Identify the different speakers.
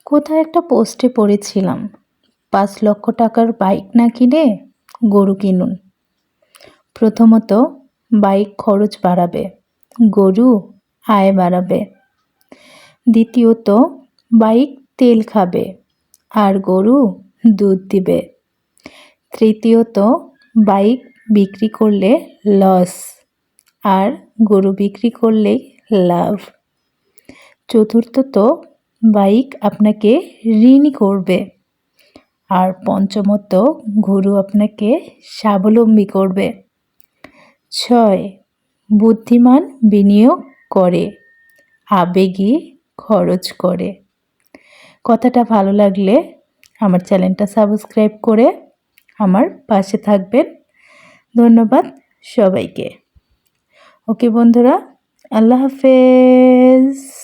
Speaker 1: কোথায় একটা পোস্টে পড়েছিলাম, ৫ লক্ষ টাকার বাইক না কিনে গরু কিনুন। প্রথমত বাইক খরচ বাড়াবে, গরু আয় বাড়াবে। দ্বিতীয়ত বাইক তেল খাবে আর গরু দুধ দিবে। তৃতীয়ত বাইক বিক্রি করলে লস আর গরু বিক্রি করলেই লাভ। চতুর্থত বাইক আপনাকে ঋণী করবে। আর পঞ্চমত গরু আপনাকে স্বাবলম্বী করবে। ৬. বুদ্ধিমান বিনিয়োগ করে, আবেগী খরচ করে। কথাটা ভালো লাগলে আমার চ্যানেলটা সাবস্ক্রাইব করে আমার পাশে থাকবেন। ধন্যবাদ সবাইকে। ওকে বন্ধুরা, আল্লাহ হাফেজ।